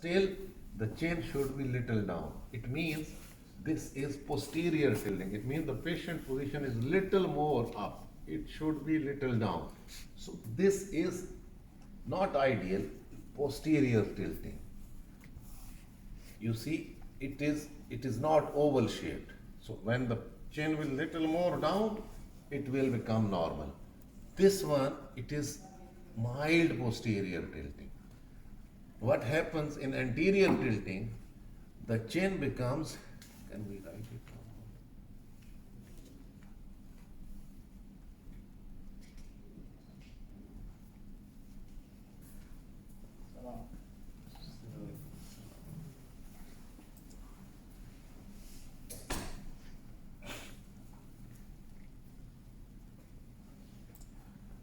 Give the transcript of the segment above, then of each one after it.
still the chin should be little down. It means this is posterior tilting. It means the patient position is little more up. It should be little down. So this is not ideal, posterior tilting. You see, it is not oval shaped. So when the chin will little more down, it will become normal. This one, it is mild posterior tilting. What happens in anterior tilting, the chin becomes, can we write it down?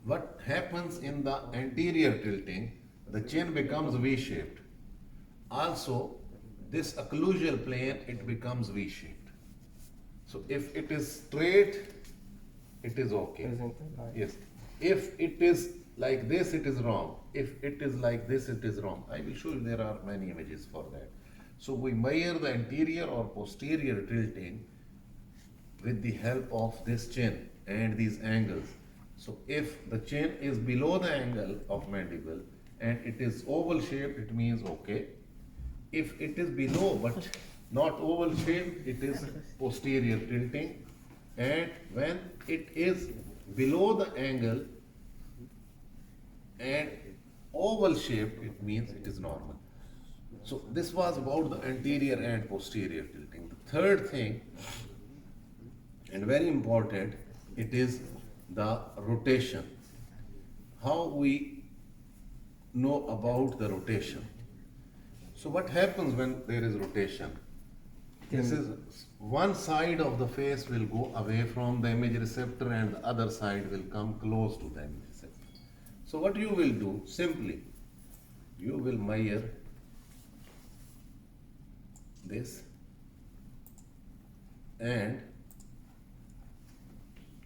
What happens in the anterior tilting, the chin becomes V-shaped. Also, this occlusal plane, it becomes V-shaped. So if it is straight, it is okay. Yes. If it is like this, it is wrong. If it is like this, it is wrong. I will show you, there are many images for that. So we measure the anterior or posterior tilting with the help of this chin and these angles. So if the chin is below the angle of mandible and it is oval shaped, it means okay. If it is below but not oval shaped, it is posterior tilting. And when it is below the angle and oval shaped, it means it is normal. So this was about the anterior and posterior tilting. The third thing, and very important, it is the rotation. How we know about the rotation? So what happens when there is rotation? This is one side of the face will go away from the image receptor and the other side will come close to the image receptor. So what you will do, simply, you will measure this and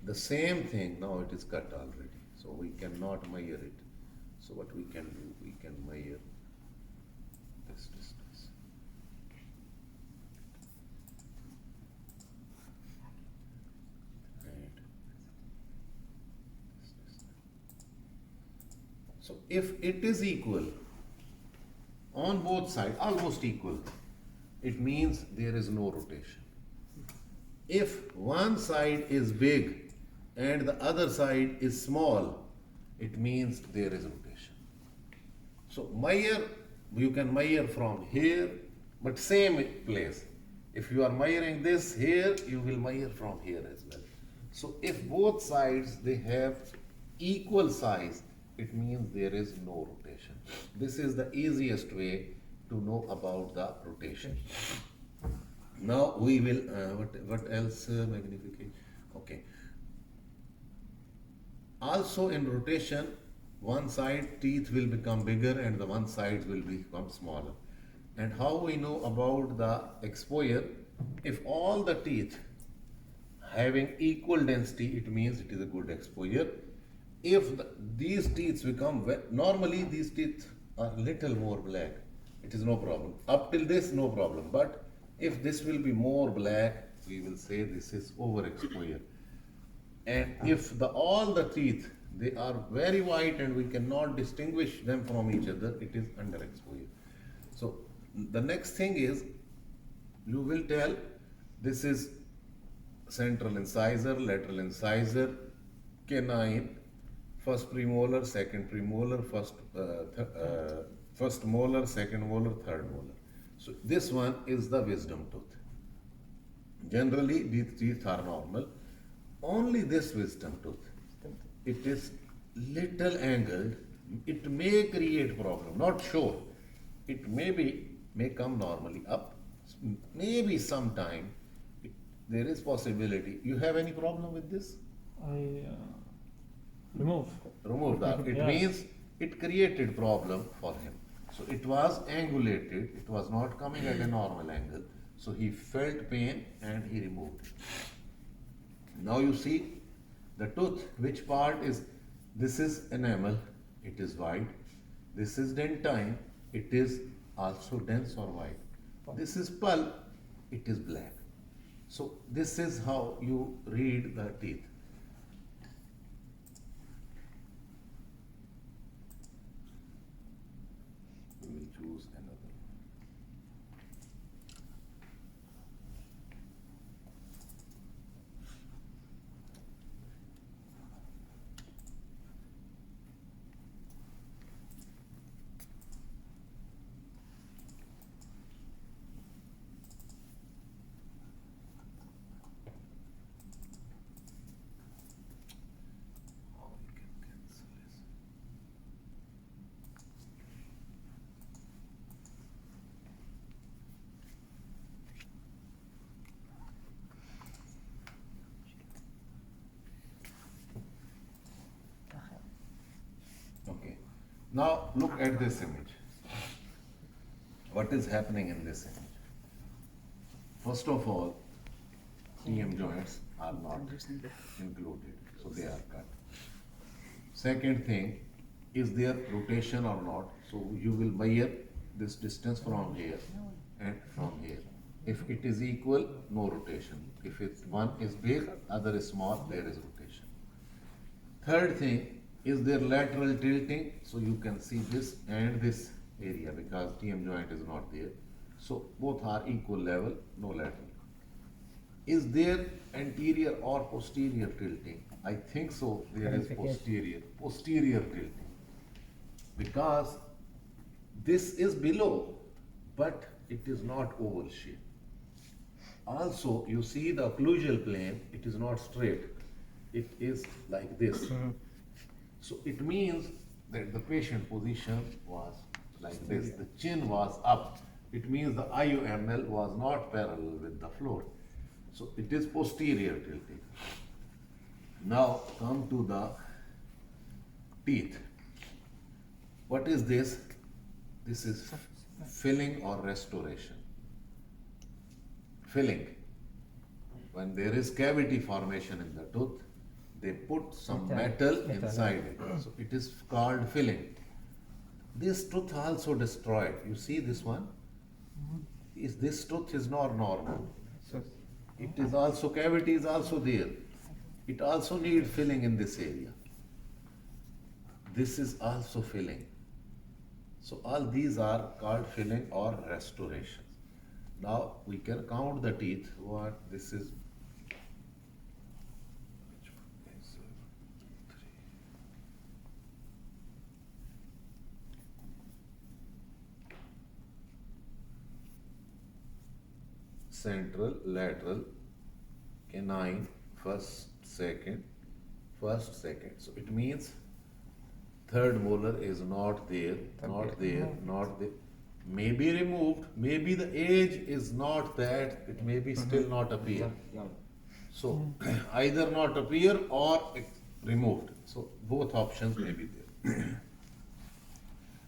the same thing, now it is cut already, so we cannot measure it. So what we can do, we can measure this distance. And this distance. So if it is equal on both sides, almost equal, it means there is no rotation. If one side is big and the other side is small, it means there is rotation. So measure, you can measure from here, but same place. If you are measuring this here, you will measure from here as well. So if both sides, they have equal size, it means there is no rotation. This is the easiest way to know about the rotation. Now we will, what else, magnification? Okay. Also in rotation, one side teeth will become bigger and the one side will become smaller. And how we know about the exposure? If all the teeth having equal density, it means it is a good exposure. If these teeth become, normally these teeth are little more black, it is no problem. Up till this, no problem. But if this will be more black, we will say this is overexposure. And if all the teeth, they are very white and we cannot distinguish them from each other, it is underexposure. So the next thing is, you will tell this is central incisor, lateral incisor, canine, first premolar, second premolar, first molar, second molar, third molar. So this one is the wisdom tooth. Generally, these teeth are normal. Only this wisdom tooth, it is little angled. It may create problem, not sure. It may come normally up. Maybe sometime there is possibility. You have any problem with this? I remove. Remove that. It Yeah. means it created problem for him. So it was angulated. It was not coming at a normal angle. So he felt pain and he removed it. Now you see the tooth, which part is, this is enamel, it is white. This is dentine, it is also dense or white. This is pulp, it is black. So this is how you read the teeth. We will choose another. How we can cancel this? Okay. Now look at this image. What is happening in this image? First of all, TM joints are not included, so they are cut. Second thing, is there rotation or not? So you will measure this distance from here and from here. If it is equal, no rotation. If one is big, other is small, there is rotation. Third thing, is there lateral tilting? So you can see this and this area because TM joint is not there. So both are equal level, no lateral. Is there anterior or posterior tilting? I think so, there is posterior tilting. Because this is below, but it is not oval shape. Also, you see the occlusal plane, it is not straight, it is like this. So it means that the patient position was like this, the chin was up. It means the IUML was not parallel with the floor. So it is posterior tilting. Now come to the teeth. What is this? This is filling or restoration. Filling. When there is cavity formation in the tooth, they put some metal inside it. So it is called filling. This tooth also destroyed. You see this one? This tooth is not normal. It is also, cavity is also there. It also needs filling in this area. This is also filling. So all these are called filling or restoration. Now we can count the teeth. What this is? Which one is 3? Central, lateral, canine, first, second. So it means third molar is not there, not there. Maybe removed, maybe the age is not that, it may be still not appear. So either not appear or removed. So both options may be there.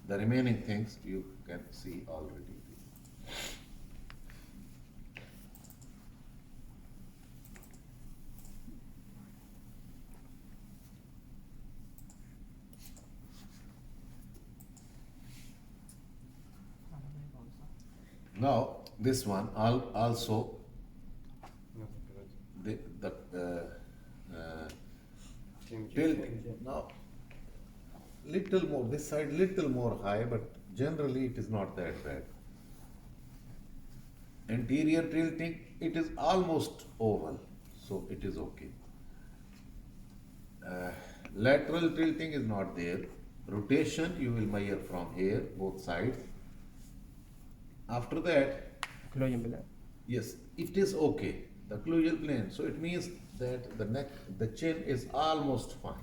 The remaining things you can see already. Now this one also the tilt now little more, this side little more high, but generally it is not that bad. Anterior tilting, it is almost oval, so it is okay. Lateral tilting is not there. Rotation you will measure from here, both sides. After that, yes, it is okay, the occlusal plane. So it means that the neck, the chin is almost fine.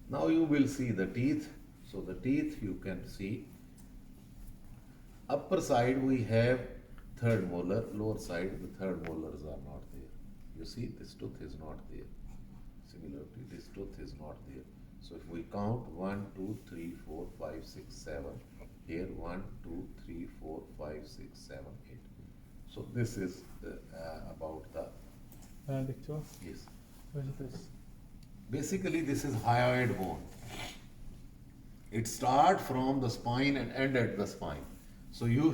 Now you will see the teeth. So the teeth you can see. Upper side we have third molar, lower side the third molars are not there. You see this tooth is not there. Similarly, this tooth is not there. So if we count 1, 2, 3, 4, 5, 6, 7. Here 1, 2, 3, 4, 5, 6, 7, 8. So this is about the. Doctor, Yes. what is this? Basically, this is hyoid bone. It starts from the spine and end at the spine. So you